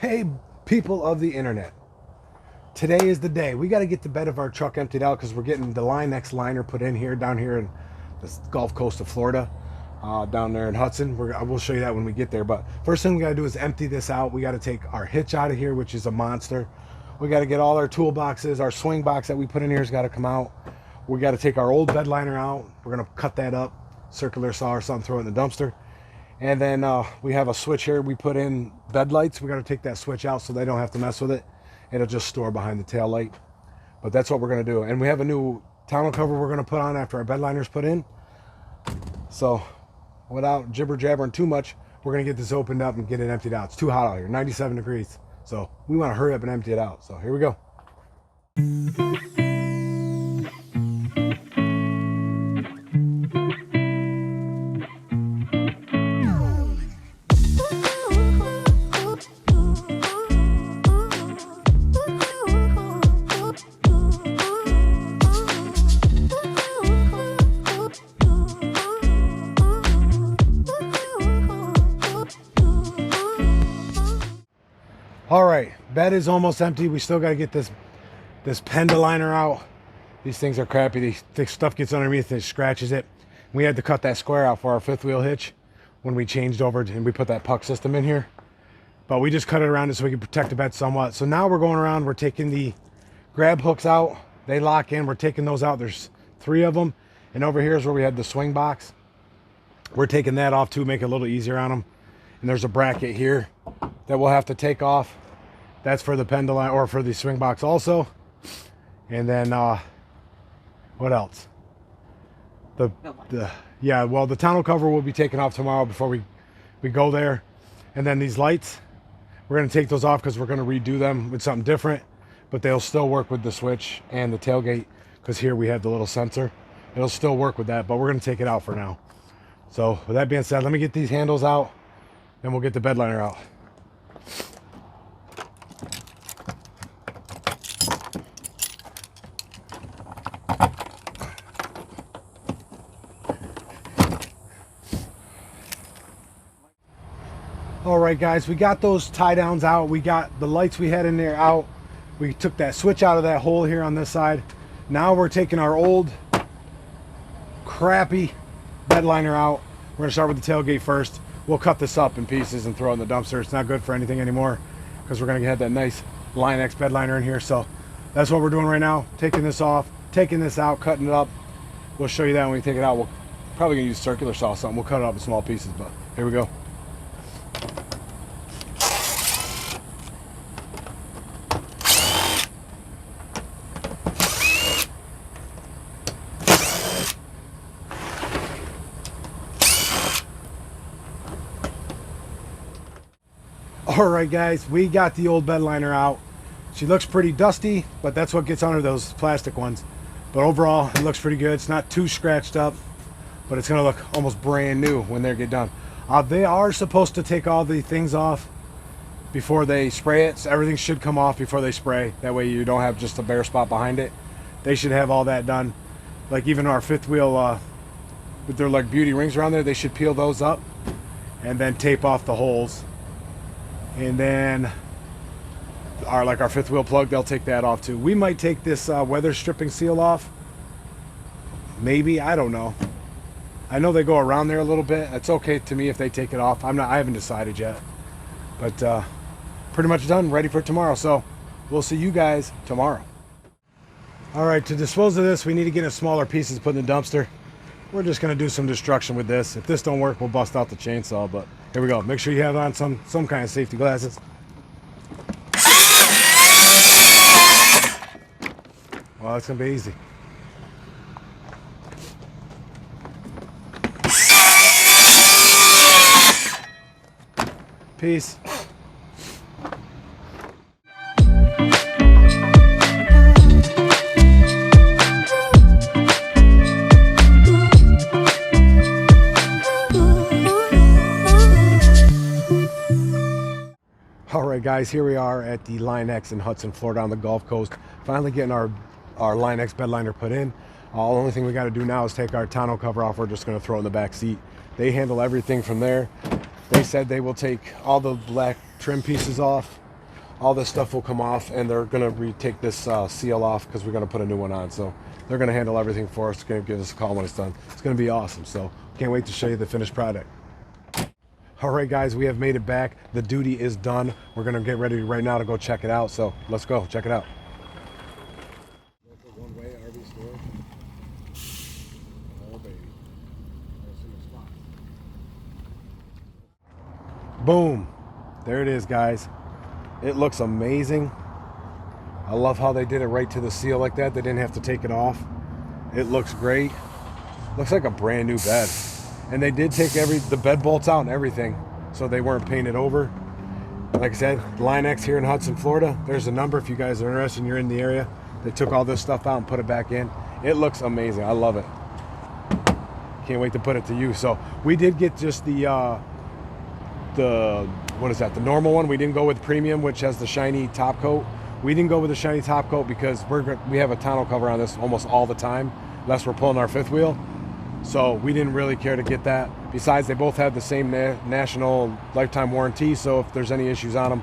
Hey, people of the internet. Today is the day. We got to get the bed of our truck emptied out because we're getting the Line X liner put in here, down here in the Gulf Coast of Florida, down there in Hudson. We'll show you that when we get there. But first thing we got to do is empty this out. We got to take our hitch out of here, which is a monster. We got to get all our toolboxes. Our swing box that we put in here has got to come out. We got to take our old bed liner out. We're going to cut that up, circular saw or something, throw it in the dumpster. And then we have a switch here. We put in bed lights. We got to take that switch out so they don't have to mess with it. It'll just store behind the tail light. But that's what we're going to do. And we have a new tonneau cover we're going to put on after our bed liner's put in. So without jibber jabbering too much, we're going to get this opened up and get it emptied out. It's too hot out here, 97 degrees. So we want to hurry up and empty it out. So here we go. All right, bed is almost empty. We still got to get this Penda liner out. These things are crappy. The stuff gets underneath and it scratches it. We had to cut that square out for our fifth wheel hitch when we changed over and we put that puck system in here. But we just cut it around it so we can protect the bed somewhat. So now we're going around, we're taking the grab hooks out. They lock in, we're taking those out. There's 3 of them. And over here is where we had the swing box. We're taking that off too, make it a little easier on them. And there's a bracket here that we'll have to take off. That's for the Penda line, or for the swing box also. And then what else? The tonneau cover will be taken off tomorrow before we go there. And then these lights, we're going to take those off because we're going to redo them with something different, but they'll still work with the switch and the tailgate, because here we have the little sensor. It'll still work with that, but we're going to take it out for now. So with that being said, let me get these handles out and we'll get the bed liner out. All right, guys, we got those tie downs out. We got the lights we had in there out. We took that switch out of that hole here on this side. Now we're taking our old crappy bed liner out. We're gonna start with the tailgate first. We'll cut this up in pieces and throw it in the dumpster. It's not good for anything anymore because we're gonna have that nice Line X bed liner in here. So that's what we're doing right now. Taking this off, taking this out, cutting it up. We'll show you that when we take it out. We'll probably gonna use circular saw or something. We'll cut it up in small pieces, but here we go. All right, guys, we got the old bed liner out. She looks pretty dusty, but that's what gets under those plastic ones. But overall, it looks pretty good. It's not too scratched up, but it's gonna look almost brand new when they get done. They are supposed to take all the things off before they spray it. So everything should come off before they spray. That way you don't have just a bare spot behind it. They should have all that done. Like even our fifth wheel, with their like beauty rings around there, they should peel those up and then tape off the holes. And then our fifth wheel plug, they'll take that off too. We might take this weather stripping seal off. Maybe, I don't know. I know they go around there a little bit. It's okay to me if they take it off. I haven't decided yet. But pretty much done, ready for tomorrow. So we'll see you guys tomorrow. All right, to dispose of this, we need to get in smaller pieces to put in the dumpster. We're just gonna do some destruction with this. If this don't work, we'll bust out the chainsaw, but here we go. Make sure you have on some kind of safety glasses. Well, it's gonna be easy. Peace. All right, guys, here we are at the Line X in Hudson, Florida on the Gulf Coast. Finally getting our Line X bed liner put in. The only thing we got to do now is take our tonneau cover off. We're just going to throw it in the back seat. They handle everything from there. They said they will take all the black trim pieces off all this stuff will come off, and they're going to retake this seal off because we're going to put a new one on. So they're going to handle everything for us. They're going to give us a call when it's done. It's going to be awesome. So can't wait to show you the finished product. All right, guys, we have made it back. The duty is done. We're going to get ready right now to go check it out. So let's go check it out. One-way RV store. Oh, baby. Boom. There it is, guys. It looks amazing. I love how they did it right to the seal like that. They didn't have to take it off. It looks great. Looks like a brand new bed. And they did take the bed bolts out and everything, so they weren't painted over. Like I said, Line X here in Hudson, Florida. There's a number if you guys are interested and you're in the area. They took all this stuff out and put it back in. It looks amazing. I love it. Can't wait to put it to use. So we did get just the what is that? The normal one. We didn't go with premium, which has the shiny top coat. We didn't go with the shiny top coat because we have a tonneau cover on this almost all the time, unless we're pulling our fifth wheel. So we didn't really care to get that. Besides, they both have the same national lifetime warranty. So if there's any issues on them,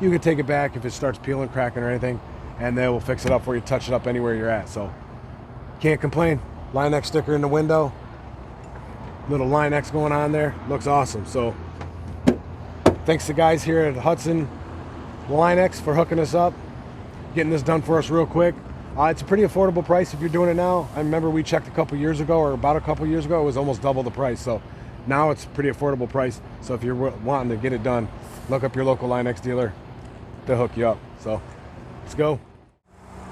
you can take it back if it starts peeling, cracking, or anything, and they will fix it up for you, touch it up anywhere you're at. So can't complain. Line X sticker in the window. Little Line X going on there. Looks awesome. So thanks to guys here at Hudson Line X for hooking us up, getting this done for us real quick. It's a pretty affordable price if you're doing it now. I remember we checked a couple years ago, or about a couple years ago, it was almost double the price. So now it's a pretty affordable price. So if you're wanting to get it done, look up your local Line X dealer. They'll hook you up. So let's go.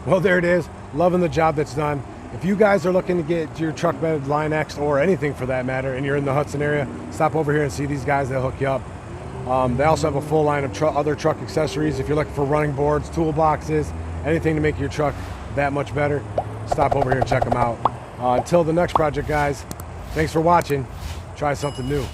Well, there it is. Loving the job that's done. If you guys are looking to get your truck bed Line X, or anything for that matter, and you're in the Hudson area, stop over here and see these guys. They'll hook you up. They also have a full line of other truck accessories. If you're looking for running boards, toolboxes, anything to make your truck that much better, stop over here and check them out. Until the next project, guys, thanks for watching. Try something new.